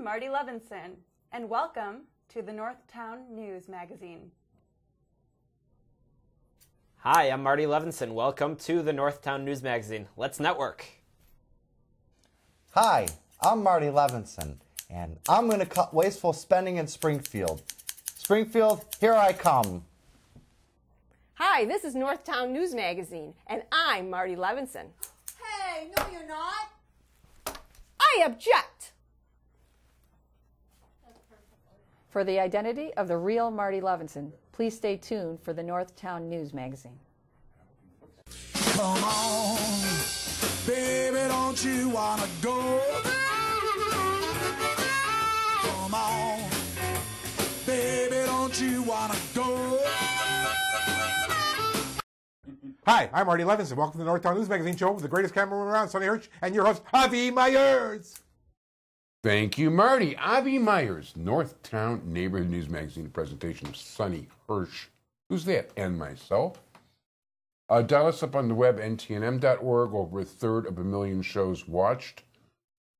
I'm Marty Levinson, and welcome to the Northtown News Magazine. Hi, I'm Marty Levinson. Welcome to the Northtown News Magazine. Let's network. Hi, I'm Marty Levinson, and I'm going to cut wasteful spending in Springfield. Springfield, here I come. Hi, this is Northtown News Magazine, and I'm Marty Levinson. Hey, no you're not. I object! For the identity of the real Marty Levinson, please stay tuned for the Northtown News Magazine. Come on, baby, don't you wanna go? Come on, baby, don't you wanna go? Hi, I'm Marty Levinson. Welcome to the Northtown News Magazine show with the greatest cameraman around, Sonny Hirsch, and your host, Avi Myers. Thank you, Marty. Avi Myers, Northtown Neighborhood News Magazine, presentation of Sonny Hirsch. Who's that? And myself. Dial us up on the web, ntnm.org, over a third of a million shows watched.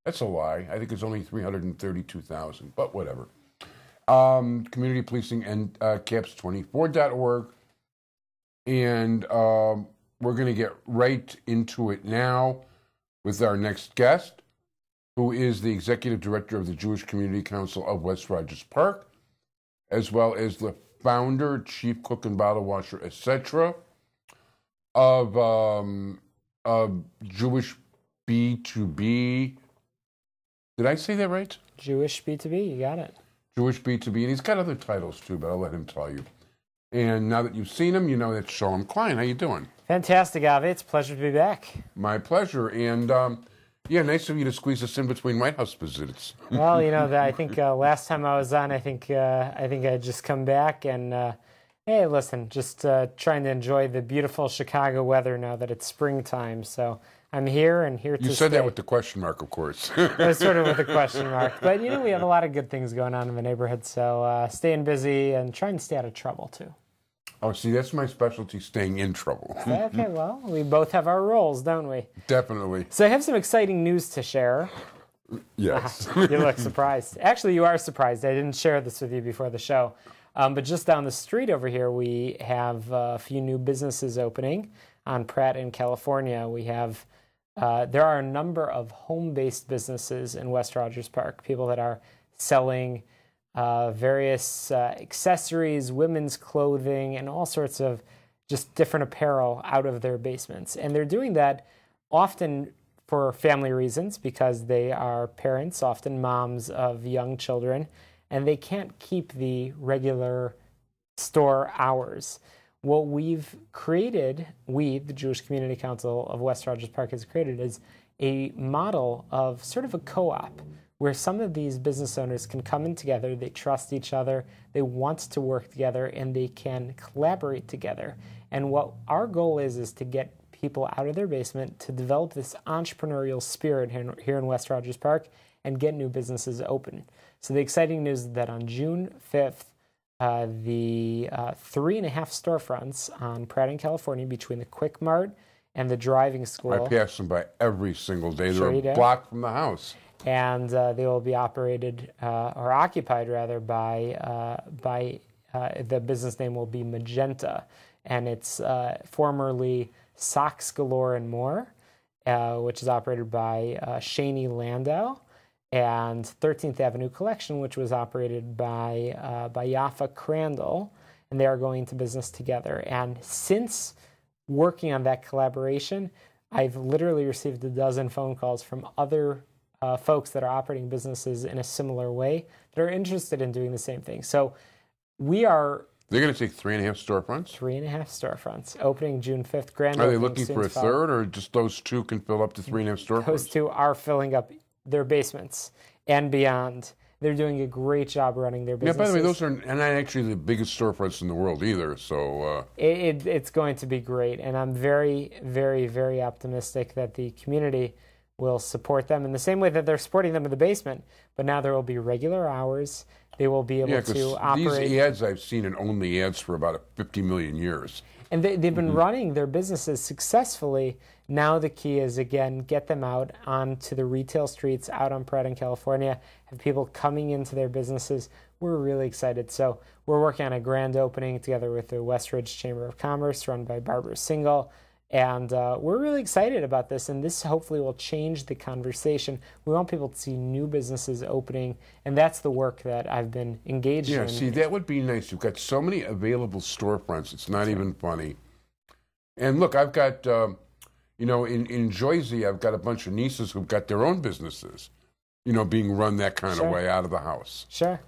That's a lie. I think it's only 332,000, but whatever. Community policing and caps24.org. And we're going to get right into it now with our next guest, who is the executive director of the Jewish Community Council of West Rogers Park, as well as the founder, chief cook and bottle washer, etc., of Jewish B2B. Did I say that right? Jewish B2B, you got it. Jewish B2B, and he's got other titles too, but I'll let him tell you. And now that you've seen him, you know that's Shalom Klein. How you doing? Fantastic, Avi. It's a pleasure to be back. My pleasure. And yeah, nice of you to squeeze us in between White House visits. Well, you know, I think last time I was on, I think I just come back and hey, listen, just trying to enjoy the beautiful Chicago weather now that it's springtime. So I'm here and here to stay. You said that with the question mark, of course. It was sort of with a question mark. But, you know, we have a lot of good things going on in the neighborhood. So staying busy and trying to stay out of trouble, too. Oh, see, that's my specialty, staying in trouble. Okay, well, we both have our roles, don't we? Definitely. So I have some exciting news to share. Yes. You look surprised. Actually, you are surprised. I didn't share this with you before the show. But just down the street over here, we have a few new businesses opening on Pratt in California. We have, there are a number of home-based businesses in West Rogers Park, people that are selling various accessories, women's clothing, and all sorts of just different apparel out of their basements. And they're doing that often for family reasons because they are parents, often moms of young children, and they can't keep the regular store hours. What we've created, the Jewish Community Council of West Rogers Park has created, is a model of sort of a co-op where some of these business owners can come in together, they trust each other, they want to work together, and they can collaborate together. And what our goal is to get people out of their basement to develop this entrepreneurial spirit here in West Rogers Park and get new businesses open. So the exciting news is that on June 5th, the 3.5 storefronts on Pratt in California between the Quick Mart and the driving school. I pass them by every single day. Sure They're a block from the house. And they will be operated, or occupied rather, by the business name will be Magenta. And it's formerly Socks Galore and More, which is operated by Shaney Landau, and 13th Avenue Collection, which was operated by Yafa Crandall, and they are going to business together. And since working on that collaboration, I've literally received a dozen phone calls from other folks that are operating businesses in a similar way that are interested in doing the same thing. So we are... They're going to take 3.5 storefronts? 3.5 storefronts, opening June 5th. Grand Are they opening looking soon for a to follow. third, or just those two can fill up to 3.5 storefronts? Those two are filling up their basements and beyond. They're doing a great job running their businesses. Yeah, by the way, those are not actually the biggest storefronts in the world either, so... It's going to be great, and I'm very, very, very optimistic that the community will support them in the same way that they're supporting them in the basement, but now there will be regular hours. They will be able to operate. These ads I've seen and owned the ads for about 50 million years. And they've been running their businesses successfully. Now the key is, again, get them out onto the retail streets out on Pratt in California, have people coming into their businesses. We're really excited. So we're working on a grand opening together with the Westridge Chamber of Commerce run by Barbara Singal. And we're really excited about this, and this hopefully will change the conversation. We want people to see new businesses opening, and that's the work that I've been engaged in. Yeah, see, that would be nice. You've got so many available storefronts. It's not even funny. And look, I've got, in Jersey, I've got a bunch of nieces who've got their own businesses, being run that kind of way out of the house. Sure.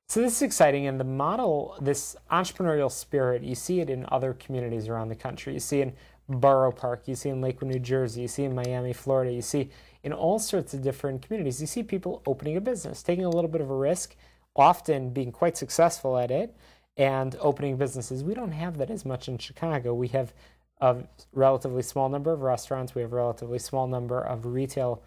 So this is exciting, and the model, this entrepreneurial spirit, you see it in other communities around the country. You see it in Borough Park, you see in Lakewood, New Jersey, you see in Miami, Florida, you see in all sorts of different communities. You see people opening a business, taking a little bit of a risk, often being quite successful at it, and opening businesses. We don't have that as much in Chicago. We have a relatively small number of restaurants. We have a relatively small number of retail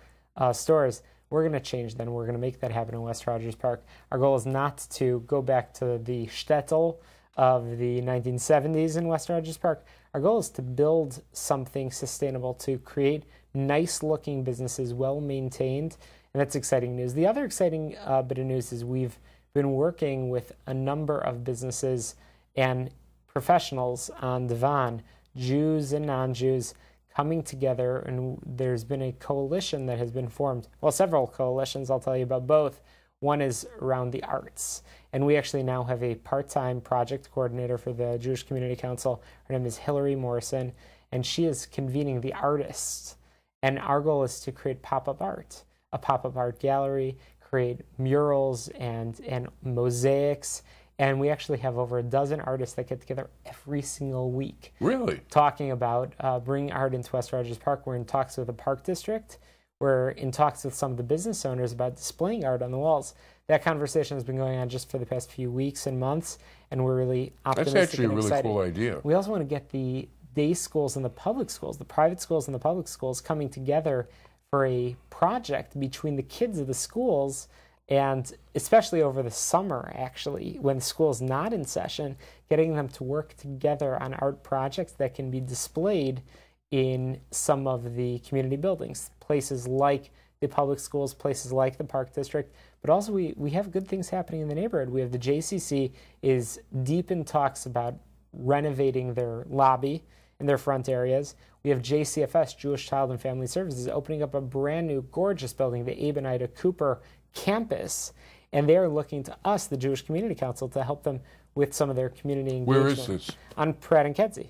stores. We're going to change that, and we're going to make that happen in West Rogers Park. Our goal is not to go back to the shtetl of the 1970s in West Rogers Park. Our goal is to build something sustainable, to create nice-looking businesses, well-maintained, and that's exciting news. The other exciting bit of news is we've been working with a number of businesses and professionals on Devon, Jews and non-Jews, coming together, and there's been a coalition that has been formed. Well, several coalitions, I'll tell you about both. One is around the arts, and we actually now have a part-time project coordinator for the Jewish Community Council. Her name is Hillary Morrison, and she is convening the artists. And our goal is to create pop-up art, a pop-up art gallery, create murals and mosaics. And we actually have over a dozen artists that get together every single week. Really? Talking about bringing art into West Rogers Park. We're in talks with the Park District. We're in talks with some of the business owners about displaying art on the walls. That conversation has been going on just for the past few weeks and months, and we're really optimistic. That's actually and a really excited. cool idea. We also want to get the day schools and the public schools, the private schools and the public schools, coming together for a project between the kids of the schools, and especially over the summer, actually, when the school's not in session, getting them to work together on art projects that can be displayed in some of the community buildings, places like the public schools, places like the Park District. But also we have good things happening in the neighborhood. We have the JCC is deep in talks about renovating their lobby in their front areas. We have JCFS, Jewish Child and Family Services, opening up a brand new, gorgeous building, the Abe and Ida Cooper campus. And they are looking to us, the Jewish Community Council, to help them with some of their community engagement. Where is this? On Pratt and Kedzie.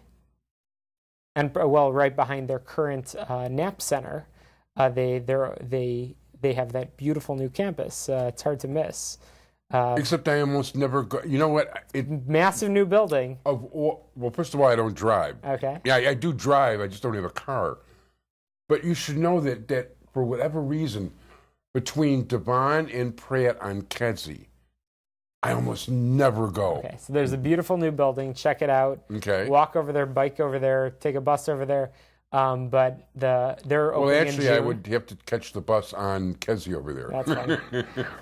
And right behind their current NAP center, they have that beautiful new campus. It's hard to miss. Except I almost never go. You know what? Massive new building. Well, first of all, I don't drive. Okay. Yeah, I do drive. I just don't have a car. But you should know that for whatever reason, between Devon and Pratt on Kedzie, I almost never go. Okay, so there's a beautiful new building. Check it out. Okay. Walk over there, bike over there, take a bus over there. But they're opening Well, actually, in June. I would have to catch the bus on Kedzie over there. That's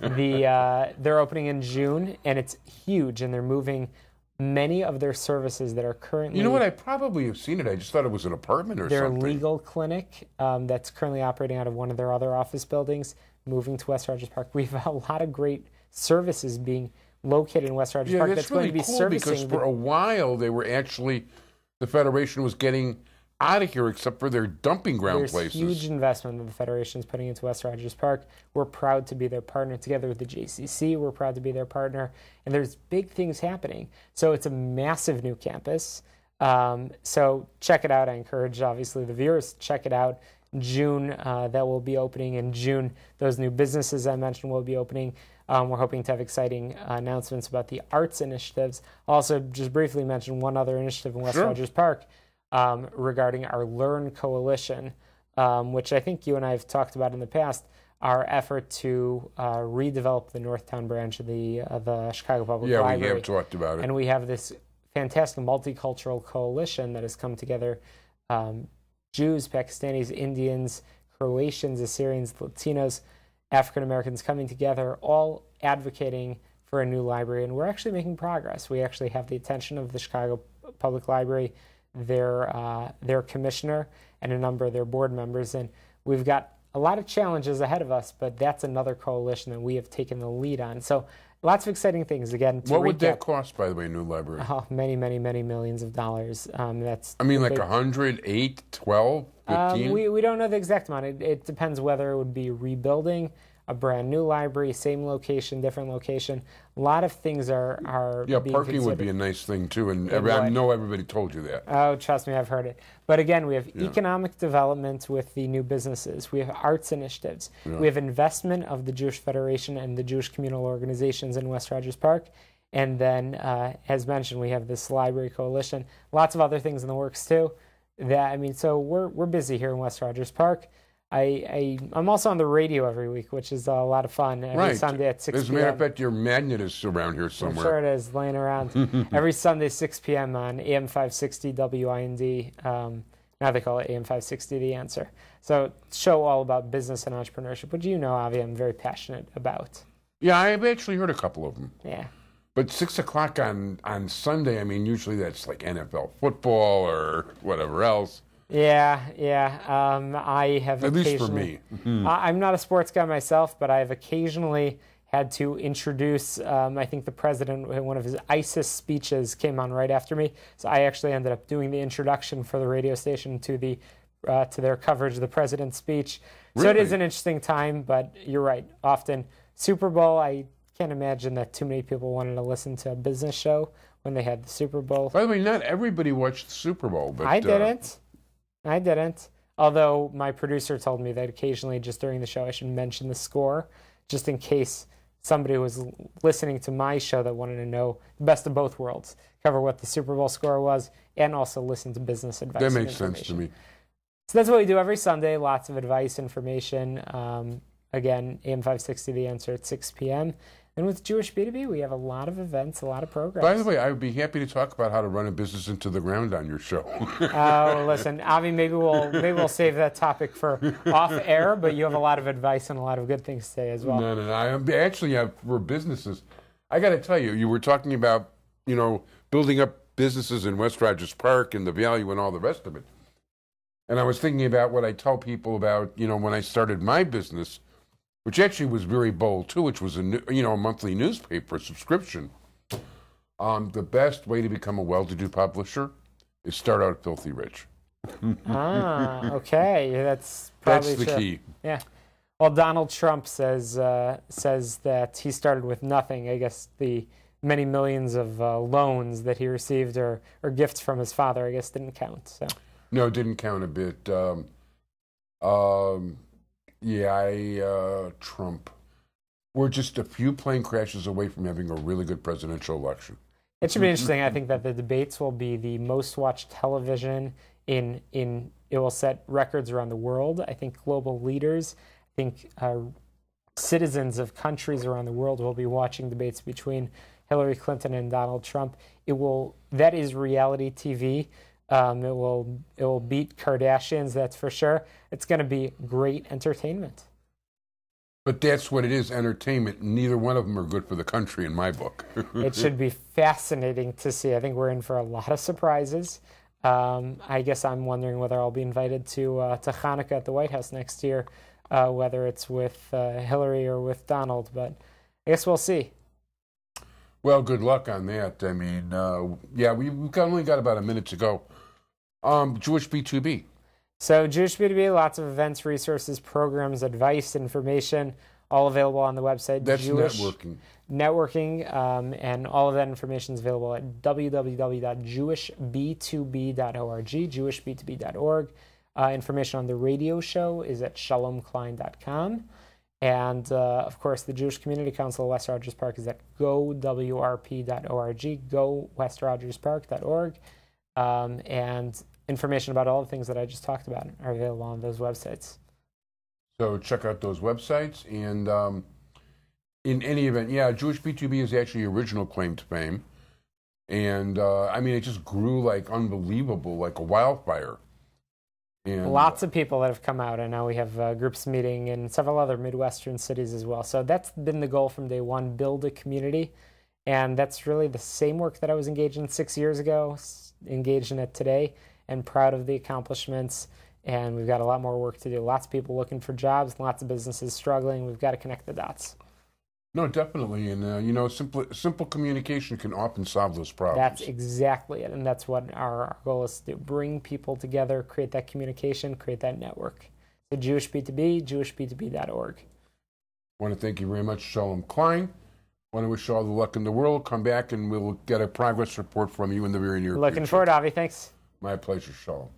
fine. They're opening in June, and it's huge, and they're moving many of their services that are currently... You know what? I probably have seen it. I just thought it was an apartment or something. Their legal clinic that's currently operating out of one of their other office buildings, moving to West Rogers Park. We have a lot of great services being located in West Rogers Park that's going really to be cool servicing... because for a while, they were actually... The Federation was getting out of here except for their dumping ground places. There's huge investment that the Federation is putting into West Rogers Park. We're proud to be their partner. Together with the JCC, we're proud to be their partner. And there's big things happening. So it's a massive new campus. So check it out. I encourage, obviously, the viewers, check it out. June, that will be opening in June. Those new businesses I mentioned will be opening. We're hoping to have exciting announcements about the arts initiatives. Also, just briefly mention one other initiative in West Rogers Park. Regarding our Learn Coalition, which I think you and I have talked about in the past, our effort to redevelop the Northtown branch of the Chicago Public Library. Yeah, we have talked about it. And we have this fantastic multicultural coalition that has come together. Jews, Pakistanis, Indians, Croatians, Assyrians, Latinos, African Americans coming together, all advocating for a new library. And we're actually making progress. We actually have the attention of the Chicago Public Library their commissioner and a number of their board members. And we've got a lot of challenges ahead of us, but that's another coalition that we have taken the lead on. So lots of exciting things. Again, what would that cost, by the way, new library? Oh, many, many, many millions of dollars. That's like 100, 8, 12, 15? We don't know the exact amount. It depends whether it would be rebuilding, a brand new library, same location, different location. A lot of things are yeah, being parking considered. would be a nice thing, too, and I know everybody told you that. Oh, trust me, I've heard it. But again, we have economic development with the new businesses. We have arts initiatives. Yeah. We have investment of the Jewish Federation and the Jewish communal organizations in West Rogers Park. And then, as mentioned, we have this library coalition. Lots of other things in the works, too. So we're busy here in West Rogers Park. I'm also on the radio every week, which is a lot of fun. Every Sunday at 6 p.m. As a matter of fact, your magnet is around here somewhere. I'm sure it is, laying around. Every Sunday, 6 p.m. on AM 560 WIND. Now they call it AM 560 The Answer. So show all about business and entrepreneurship, which you know, Avi, I'm very passionate about. Yeah, I've actually heard a couple of them. Yeah. But 6 o'clock on Sunday, usually that's like NFL football or whatever else. Yeah. I have at least for me. I'm not a sports guy myself, but I've occasionally had to introduce. I think the president, one of his ISIS speeches, came on right after me, so I actually ended up doing the introduction for the radio station to their coverage of the president's speech. Really? So it is an interesting time, but you're right. Often Super Bowl, I can't imagine that too many people wanted to listen to a business show when they had the Super Bowl. By the way, not everybody watched the Super Bowl, but I didn't. Although my producer told me that occasionally, just during the show, I should mention the score, just in case somebody was listening to my show that wanted to know the best of both worlds, cover what the Super Bowl score was, and also listen to business advice. That makes sense to me. So that's what we do every Sunday. Lots of advice, information. Again, AM 560 The Answer at 6 p.m. And with Jewish B2B, we have a lot of events, a lot of programs. By the way, I would be happy to talk about how to run a business into the ground on your show. Listen, Avi, maybe we'll save that topic for off air, but you have a lot of advice and a lot of good things to say as well. No. I actually have for businesses. I got to tell you, you were talking about, building up businesses in West Rogers Park and the value and all the rest of it. And I was thinking about what I tell people about, when I started my business, which actually was very bold too, which was a monthly newspaper subscription. The best way to become a well-to-do publisher is start out filthy rich. Okay, that's probably the true. key. Yeah. Well, Donald Trump says that he started with nothing. I guess the many millions of loans that he received or gifts from his father, I guess, didn't count. So. No, it didn't count a bit. Trump. We're just a few plane crashes away from having a really good presidential election. It should be interesting. I think that the debates will be the most watched television it will set records around the world. I think global leaders, citizens of countries around the world will be watching debates between Hillary Clinton and Donald Trump. That is reality TV. It will beat Kardashians, that's for sure. It's going to be great entertainment. But that's what it is, entertainment. Neither one of them are good for the country in my book. It should be fascinating to see. I think we're in for a lot of surprises. I guess I'm wondering whether I'll be invited to Hanukkah at the White House next year, whether it's with Hillary or with Donald. But I guess we'll see. Well, good luck on that. We've only got about a minute to go. Jewish B2B. So Jewish B2B, lots of events, resources, programs, advice, information, all available on the website. That's Jewish networking. And all of that information is available at www.jewishb2b.org, jewishb2b.org. Information on the radio show is at shalomklein.com. And, of course, the Jewish Community Council of West Rogers Park is at gowrp.org, gowestrogerspark.org. And information about all the things that I just talked about are available on those websites. So check out those websites. And in any event, Jewish B2B is actually original claim to fame. And, it just grew like unbelievable, like a wildfire. And lots of people that have come out, and now we have groups meeting in several other Midwestern cities as well. So that's been the goal from day one, build a community. And that's really the same work that I was engaged in 6 years ago, engaged in it today and proud of the accomplishments. And we've got a lot more work to do. Lots of people looking for jobs, lots of businesses struggling. We've got to connect the dots. No, definitely. And, simple communication can often solve those problems. That's exactly it. And that's what our goal is to do. Bring people together, create that communication, create that network. So Jewish B2B, jewishb2b.org. I want to thank you very much, Shalom Klein. I want to wish you all the luck in the world. Come back and we'll get a progress report from you in the very near future. Looking forward, Avi. Thanks. My pleasure, Shalom.